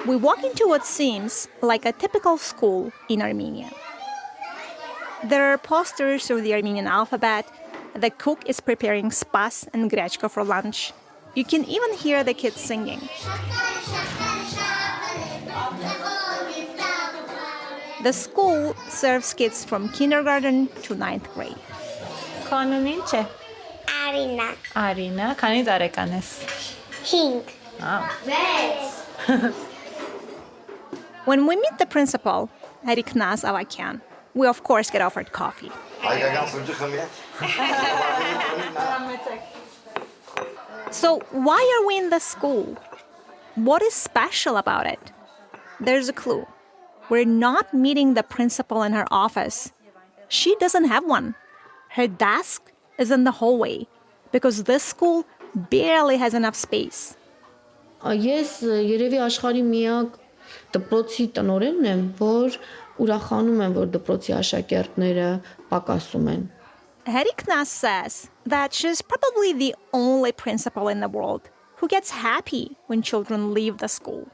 We walk into what seems like a typical school in Armenia. There are posters of the Armenian alphabet. The cook is preparing spas and grechka for lunch. You can even hear the kids singing. The school serves kids from kindergarten to 9th grade. Քանուն ինչ է։ Արինա։ Արինա, քանի տարեկան ես։ 5 When we meet the principal, Eriknaz Avakyan, we of course get offered coffee. So why are we in the school? What is special about it? There's a clue. We're not meeting the principal in her office. She doesn't have one. Her desk is in the hallway because this school barely has enough space. Ես երևի աշխարհի միակ դպրոցի տնօրենն եմ, որ ուրախանում եմ, որ դպրոցի աշակերտները պակասում են։ Eriknaz says that she's probably the only principal in the world who gets happy when children leave the school.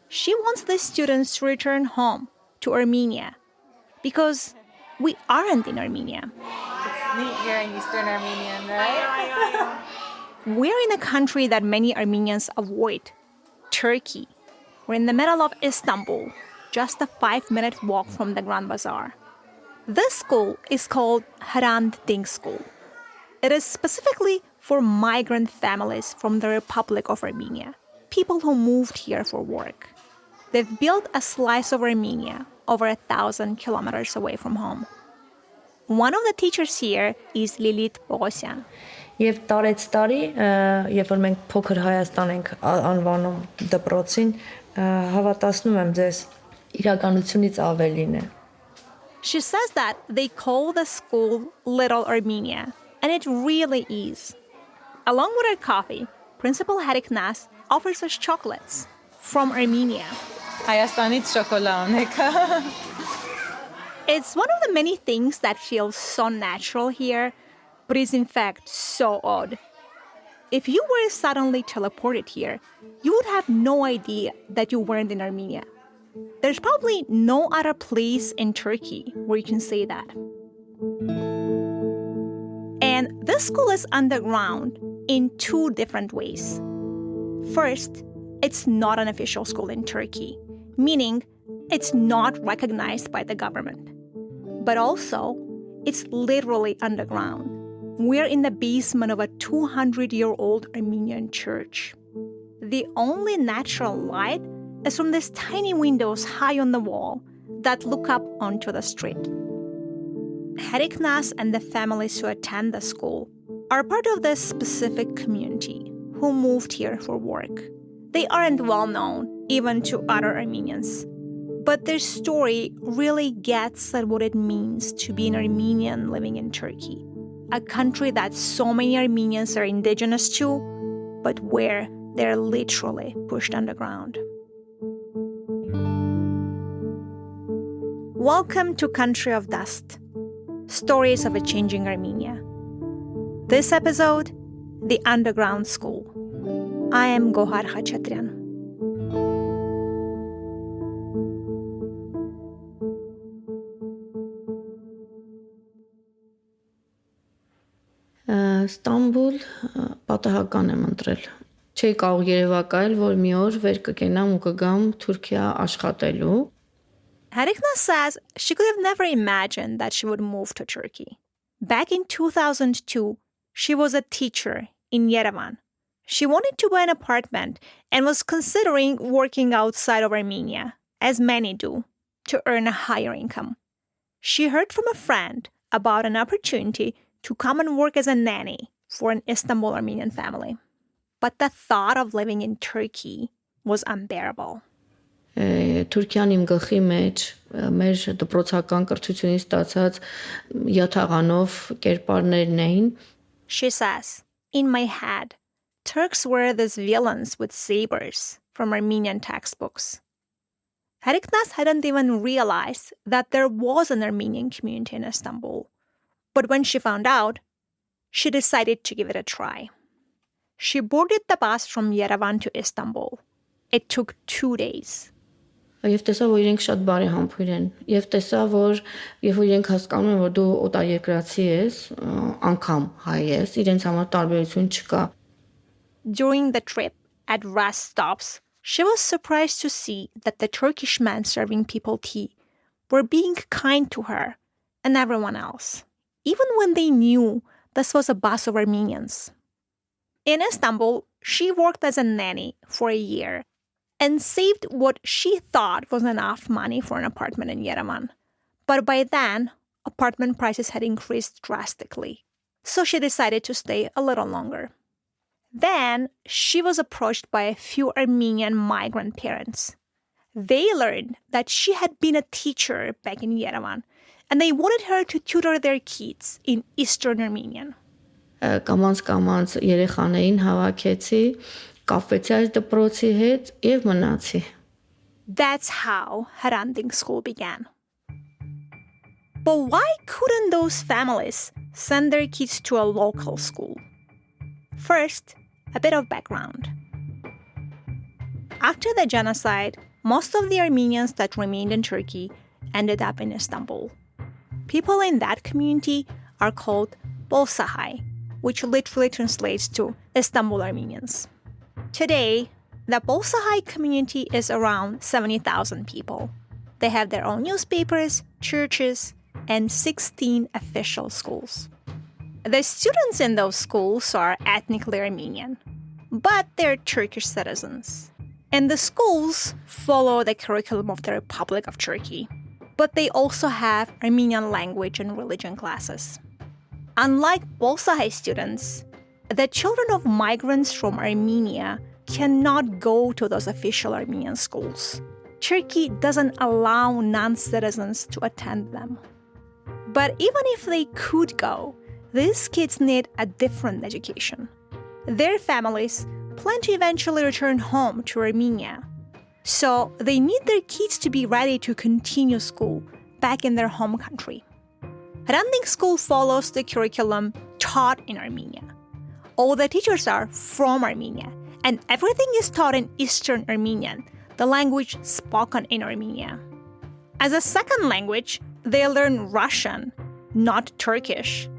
She wants the students to return home to Armenia because we aren't in Armenia. It's neat here in Eastern Armenian, right? We're in a country that many Armenians avoid, Turkey. We're in the middle of Istanbul, just a 5-minute walk from the Grand Bazaar. This school is called Hrant Dink School. It is specifically for migrant families from the Republic of Armenia, people who moved here for work. They've built a slice of Armenia over 1,000 kilometers away from home. One of the teachers here is Lilith Bogosyan. Եվ տարեց տարի, երբ որ մենք փոքր Հայաստան ենք անվանում դպրոցին, հավատացնում եմ ձեզ, իրականությունից ավելին է։ She says that they call the school Little Armenia, and it really is. Along with her coffee, Principal Eriknaz offers us chocolates from Armenia. Հայաստանից շոկոլա ունեք։ It's one of the many things that feels so natural here, but is in fact so odd. If you were suddenly teleported here, you would have no idea that you weren't in Armenia. There's probably no other place in Turkey where you can say that. And this school is underground in 2 different ways. First, it's not an official school in Turkey, meaning it's not recognized by the government. But also, it's literally underground. We're in the basement of a 200-year-old Armenian church. The only natural light is from these tiny windows high on the wall that look up onto the street. Eriknaz and the families who attend the school are part of this specific community who moved here for work. They aren't well known, even to other Armenians. But their story really gets at what it means to be an Armenian living in Turkey, a country that so many Armenians are indigenous to, but where they're literally pushed underground. Welcome to Country of Dust, Stories of a Changing Armenia. This episode, The Underground School. I am Gohar Khachatryan. Ստամբուլ պատահական եմ ընտրել։ Չէի կարող երևակայել, որ մի օր վեր կգնամ ու կգամ Թուրքիա աշխատելու։ Eriknaz says she could have never imagined that she would move to Turkey. Back in 2002, she was a teacher in Yerevan. She wanted to buy an apartment and was considering working outside of Armenia, as many do, to earn a higher income. She heard from a friend about an opportunity to come and work as a nanny for an Istanbul Armenian family. But the thought of living in Turkey was unbearable. Թուրքիան իմ գլխի մեջ մեր դպրոցական կրթությունից ստացած յաթաղանով կերպարներն էին. She says, in my head, Turks were these villains with sabers from Armenian textbooks. Eriknaz hadn't even realized that there was an Armenian community in Istanbul. But when she found out, she decided to give it a try. She boarded the bus from Yerevan to Istanbul. It took 2 days. Եվ տեսա, որ իրենք շատ բարեհամբույր են։ Եվ տեսա, որ երբ որ իրենք հասկանում են, որ դու օտարերկրացի ես, անգամ հայ ես, իրենց համար տարբերություն չկա։ During the trip, at rest stops, she was surprised to see that the Turkish men serving people tea were being kind to her and everyone else, even when they knew this was a bus of Armenians. In Istanbul, she worked as a nanny for a year and saved what she thought was enough money for an apartment in Yerevan. But by then, apartment prices had increased drastically, so she decided to stay a little longer. Then, she was approached by a few Armenian migrant parents. They learned that she had been a teacher back in Yerevan, and they wanted her to tutor their kids in Eastern Armenian. Կամաց երեխաներին հավաքեցի, կապվեցի այս դպրոցի հետ եւ մնացի։ That's how Hranding School began. But why couldn't those families send their kids to a local school? First, a bit of background. After the genocide, most of the Armenians that remained in Turkey ended up in Istanbul. People in that community are called Bolsahai, which literally translates to Istanbul Armenians. Today, the Bolsahai community is around 70,000 people. They have their own newspapers, churches, and 16 official schools. The students in those schools are ethnically Armenian, but they're Turkish citizens. And the schools follow the curriculum of the Republic of Turkey, but they also have Armenian language and religion classes. Unlike Bolsahai students, the children of migrants from Armenia cannot go to those official Armenian schools. Turkey doesn't allow non-citizens to attend them. But even if they could go, these kids need a different education. Their families plan to eventually return home to Armenia. So they need their kids to be ready to continue school back in their home country. Hranding School follows the curriculum taught in Armenia. All the teachers are from Armenia, and everything is taught in Eastern Armenian, the language spoken in Armenia. As a second language, they learn Russian, not Turkish.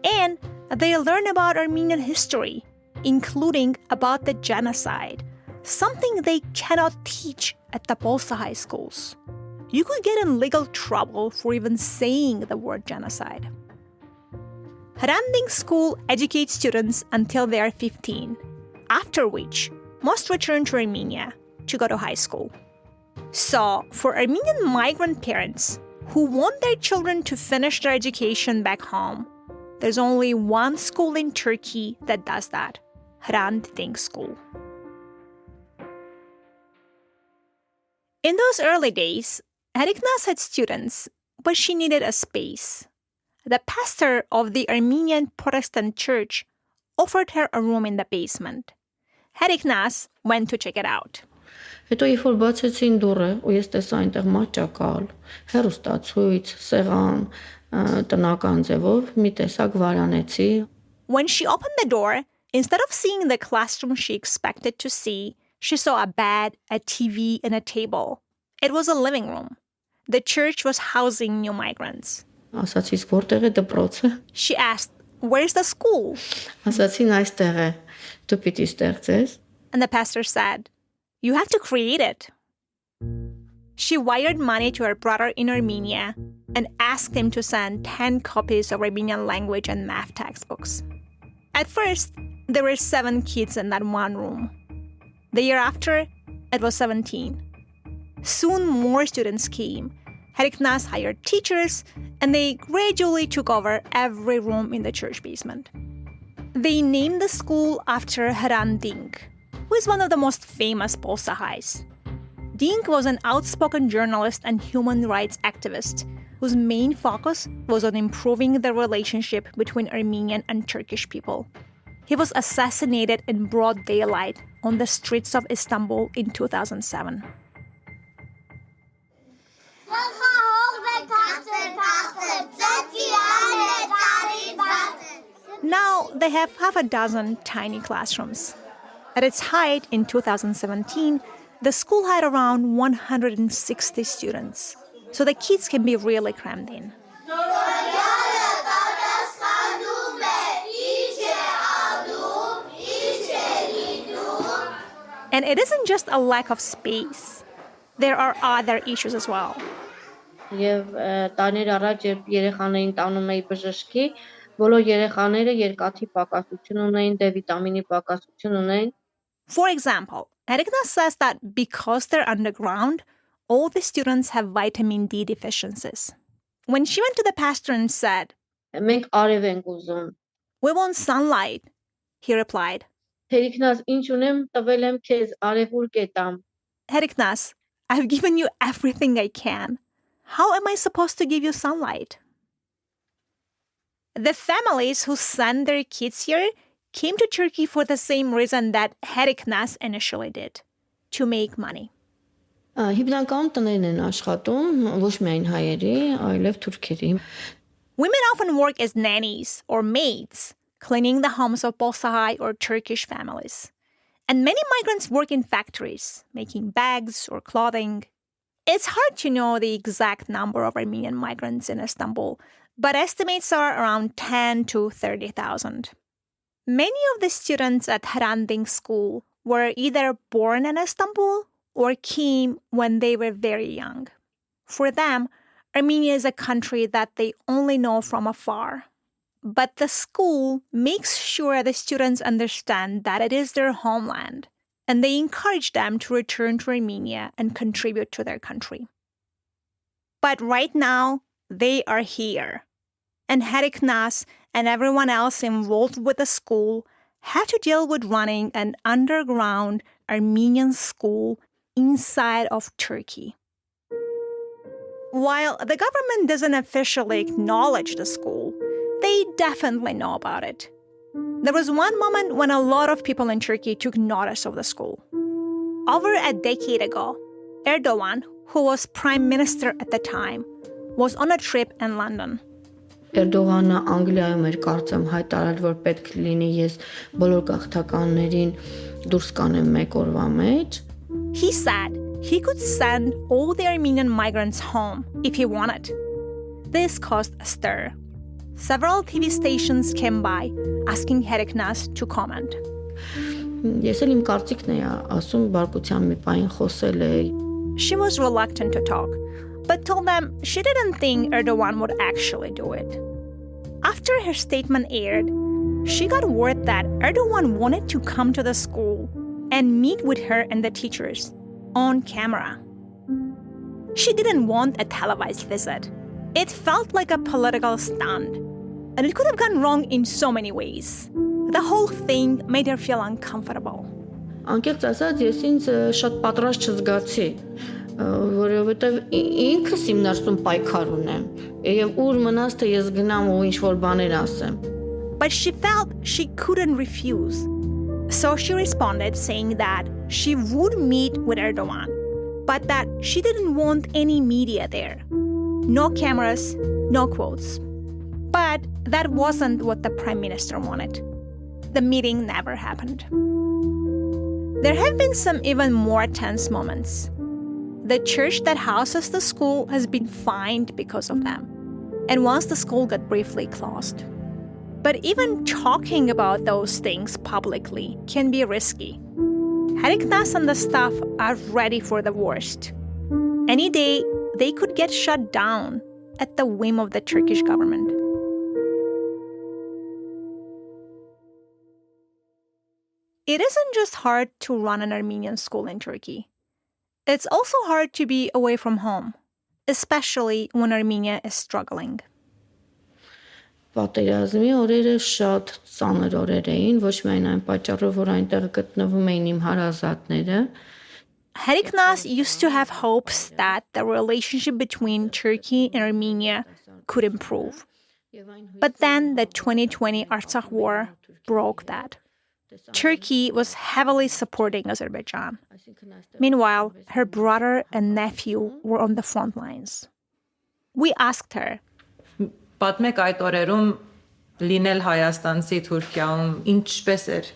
And they learn about Armenian history, including about the genocide, something they cannot teach at the Bolsahai schools. You could get in legal trouble for even saying the word genocide. Hranding School educates students until they are 15, after which most return to Armenia to go to high school. So, for Armenian migrant parents who want their children to finish their education back home, there's only one school in Turkey that does that, Hranding School. In those early days, Eriknas had students, but she needed a space. The pastor of the Armenian Protestant church offered her a room in the basement. Eriknas went to check it out. Հետո երբ որ բացեցին դուռը ու ես տեսա այնտեղ մաճակալ, հեռուստացույց, սեղան, տնական ձևով մի տեսակ վարանեցի։ When she opened the door, instead of seeing the classroom she expected to see, she saw a bed, a TV, and a table. It was a living room. The church was housing new migrants. Ասացի, որտեղ է դպրոցը։ She asked, "Where's the school?" Ասացին, այստեղ է։ Դու պիտի ստեղծես։ And the pastor said, "You have to create it." She wired money to her brother in Armenia and asked him to send 10 copies of Armenian language and math textbooks. At first, there were 7 kids in that one room. The year after, it was 17. Soon more students came. Eriknas hired teachers, and they gradually took over every room in the church basement. They named the school after Hranding, who is one of the most famous Bolsahais. Dink was an outspoken journalist and human rights activist whose main focus was on improving the relationship between Armenian and Turkish people. He was assassinated in broad daylight on the streets of Istanbul in 2007. Now they have half a dozen tiny classrooms. At its height in 2017, The school had around 160 students, so the kids can be really crammed in. And it isn't just a lack of space. There are other issues as well. Եվ տարիներ առաջ երբ երեխաներին տանում էի բժշկի, բոլոր երեխաները երկաթի պակասություն ունեին, D վիտամինի պակասություն ունեին։ For example, Erigna says that because they're underground, all the students have vitamin D deficiencies. When she went to the pastor and said, Մենք արև ենք ուզում։ "We want sunlight," he replied, Հերիքնաս ինչ ունեմ տվել եմ քեզ, արևուր կետամ։ "Erignas, I've given you everything I can. How am I supposed to give you sunlight?" The families who send their kids here came to Turkey for the same reason that Heriknas initially did, to make money. Հիմնականում տներն են աշխատում, ոչ միայն հայերի, այլև թուրքերի։ Women often work as nannies or maids, cleaning the homes of Bolsahai or Turkish families. And many migrants work in factories, making bags or clothing. It's hard to know the exact number of Armenian migrants in Istanbul, but estimates are around 10 to 30,000. Many of the students at Hranding school were either born in Istanbul or came when they were very young. For them, Armenia is a country that they only know from afar. But the school makes sure the students understand that it is their homeland, and they encourage them to return to Armenia and contribute to their country. But right now, they are here. And Heriknas and everyone else involved with the school have to deal with running an underground Armenian school inside of Turkey. While the government doesn't officially acknowledge the school, they definitely know about it. There was one moment when a lot of people in Turkey took notice of the school. Over a decade ago, Erdogan, who was prime minister at the time, was on a trip in London. Էրդողանը Անգլիայում էր կարծեմ հայտարարել, որ պետք լինի ես բոլոր գաղթականներին դուրս կանեմ մեկ օրվա մեջ։ He said he could send all the Armenian migrants home if he wanted. This caused a stir. Several TV stations came by asking Heriknas to comment. Ես էլ իմ կարծիքն էի ասում, բարկության մի պահին խոսել է։ She was reluctant to talk, but told them she didn't think Erdogan would actually do it. After her statement aired, she got word that Erdogan wanted to come to the school and meet with her and the teachers on camera. She didn't want a televised visit. It felt like a political stunt, and it could have gone wrong in so many ways. The whole thing made her feel uncomfortable. Անկեղծ ասած, ես ինձ շատ պատրաստ չզգացի, որովհետև ինքս իմ ներսում պայքար ունեմ, եւ ուր մնաց թե ես գնամ ու ինչ-որ բաներ ասեմ։ But she felt she couldn't refuse. So she responded saying that she would meet with Erdogan, but that she didn't want any media there. No cameras, no quotes. But that wasn't what the prime minister wanted. The meeting never happened. There have been some even more tense moments. The church that houses the school has been fined because of them, and once the school got briefly closed. But even talking about those things publicly can be risky. Heriknas and the staff are ready for the worst. Any day, they could get shut down at the whim of the Turkish government. It isn't just hard to run an Armenian school in Turkey. It's also hard to be away from home, especially when Armenia is struggling. Պատերազմի օրերը շատ ծանր օրեր էին, ոչ միայն այն պատճառով, որ այնտեղ գտնվում էին իմ հարազատները. Heriknas used to have hopes that the relationship between Turkey and Armenia could improve. But then the 2020 Artsakh war broke that. Turkey was heavily supporting Azerbaijan. Meanwhile, her brother and nephew were on the front lines. We asked her, Պատմեք այդ օրերում լինել Հայաստանցի Թուրքիայում ինչպես էր։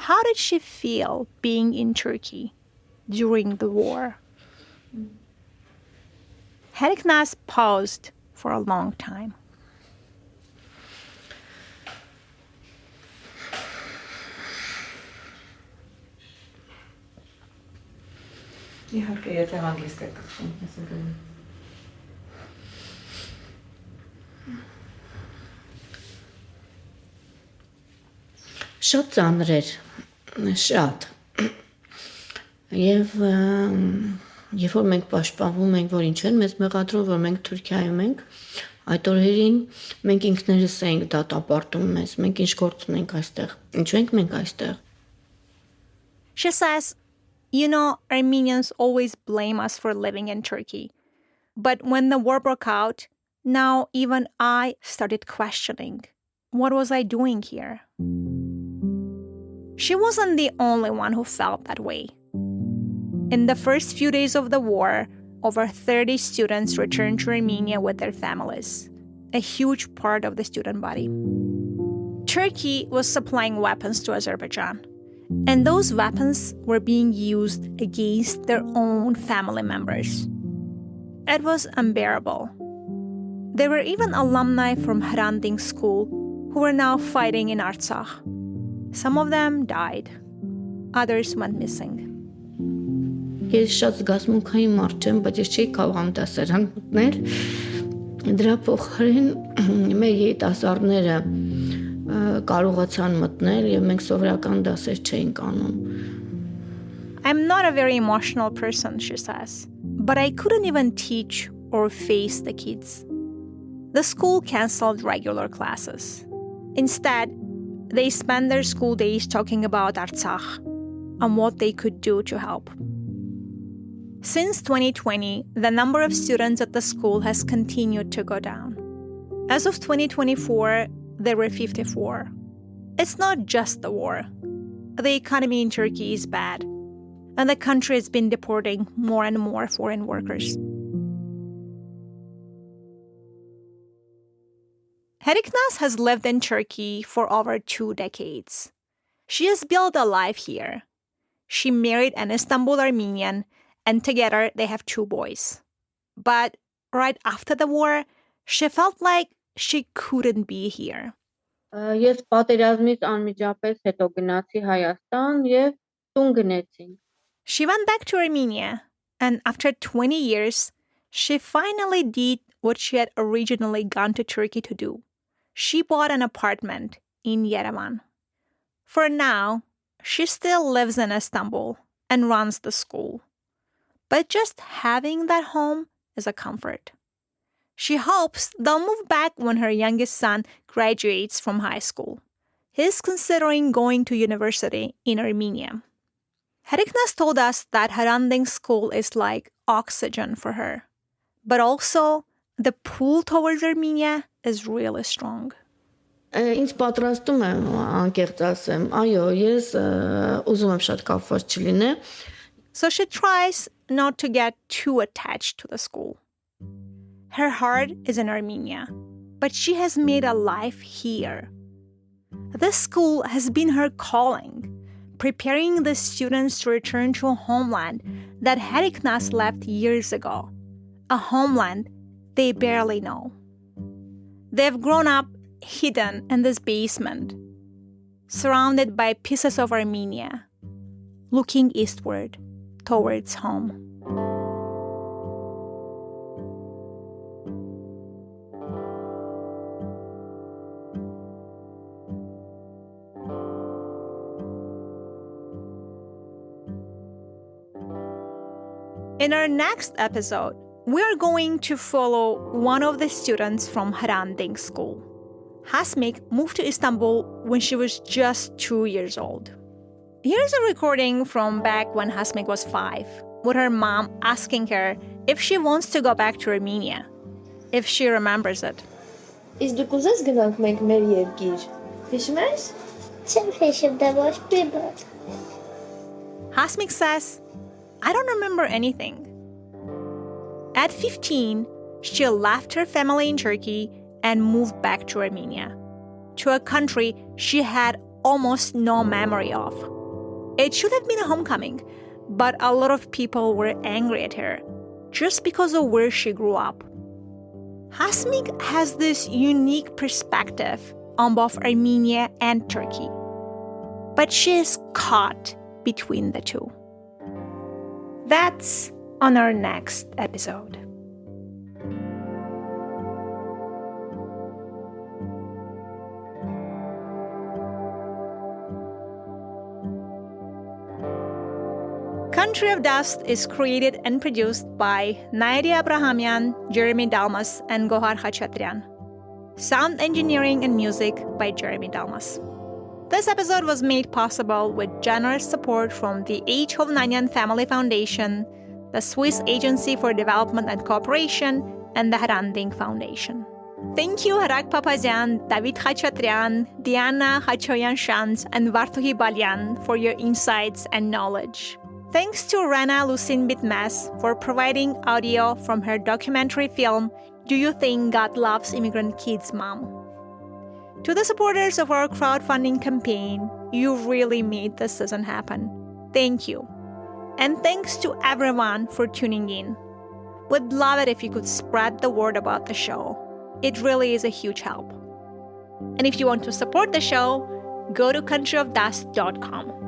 How did she feel being in Turkey during the war? Heriknas paused for a long time. Իհարկե, եթե հանգիստ եք զգում, ես ընկնում։ Շատ ծանր էր, շատ։ Եվ երբ որ մենք պաշտպանվում ենք, որ ինչ են, մեզ մեղադրում, որ մենք Թուրքիայում ենք, այդ օրերին մենք ինքներս էինք դատապարտում մեզ, մենք ինչ գործ ունենք այստեղ, ինչու ենք մենք այստեղ։ She says, Armenians always blame us for living in Turkey. But when the war broke out, now even I started questioning, what was I doing here? She wasn't the only one who felt that way. In the first few days of the war, over 30 students returned to Armenia with their families, a huge part of the student body. Turkey was supplying weapons to Azerbaijan, and those weapons were being used against their own family members. It was unbearable. There were even alumni from Hranding School who were now fighting in Artsakh. Some of them died. Others went missing. Ես շատ զգացմունքային մարդ եմ, բայց ես չէի կարող համտասարան մտնել։ Դրա փոխարեն մեր երիտասարդները կարողացան մտնել եւ մենք սովորական դասեր չէինք անում։ I'm not a very emotional person, she says, but I couldn't even teach or face the kids. The school canceled regular classes. Instead, they spent their school days talking about Artsakh and what they could do to help. Since 2020, the number of students at the school has continued to go down. As of 2024, there were 54. It's not just the war. The economy in Turkey is bad, and the country has been deporting more and more foreign workers. Heriknas has lived in Turkey for over 2 decades. She has built a life here. She married an Istanbul Armenian, and together they have 2 boys. But right after the war, she felt like she couldn't be here. Ես պատերազմից անմիջապես հետո գնացի Հայաստան եւ տուն գնեցին։ She went back to Armenia, and after 20 years, she finally did what she had originally gone to Turkey to do. She bought an apartment in Yerevan. For now, she still lives in Istanbul and runs the school. But just having that home is a comfort. She hopes they'll move back when her youngest son graduates from high school. He's considering going to university in Armenia. Heriknas told us that Hranding School is like oxygen for her. But also, the pull towards Armenia is really strong. Ինձ պատրաստում եմ անկեղծ ասեմ, այո, ես ուզում եմ շատ կապված չլինեմ։ So she tries not to get too attached to the school. Her heart is in Armenia, but she has made a life here. This school has been her calling, preparing the students to return to a homeland that Heriknas left years ago, a homeland they barely know. They've grown up hidden in this basement, surrounded by pieces of Armenia, looking eastward towards home. In our next episode, we are going to follow one of the students from Hranding School. Hasmik moved to Istanbul when she was just 2 years old. Here's a recording from back when Hasmik was 5, with her mom asking her if she wants to go back to Armenia, if she remembers it. Իսկ դուք ուզես գնանք մենք մեր երկիր։ Հիշում ես։ Չեմ հիշում, դա ոչ մի բան։ Hasmik says, I don't remember anything. At 15, she left her family in Turkey and moved back to Armenia, to a country she had almost no memory of. It should have been a homecoming, but a lot of people were angry at her just because of where she grew up. Hasmik has this unique perspective on both Armenia and Turkey, but she is caught between the two. That's on our next episode. Country of Dust is created and produced by Nadia Abrahamian, Jeremy Dalmas, and Gohar Khachatryan. Sound engineering and music by Jeremy Dalmas. This episode was made possible with generous support from the H. Hovnanian Family Foundation, the Swiss Agency for Development and Cooperation, and the Hranding Foundation. Thank you Harak Papazian, David Khachatryan, Diana Khachoyan-Shantz, and Vartuhi Balyan for your insights and knowledge. Thanks to Rana Lucin Bitmes for providing audio from her documentary film, Do You Think God Loves Immigrant Kids, Mom? To the supporters of our crowdfunding campaign, you really made this season happen. Thank you. And thanks to everyone for tuning in. Would love it if you could spread the word about the show. It really is a huge help. And if you want to support the show, go to countryofdust.com.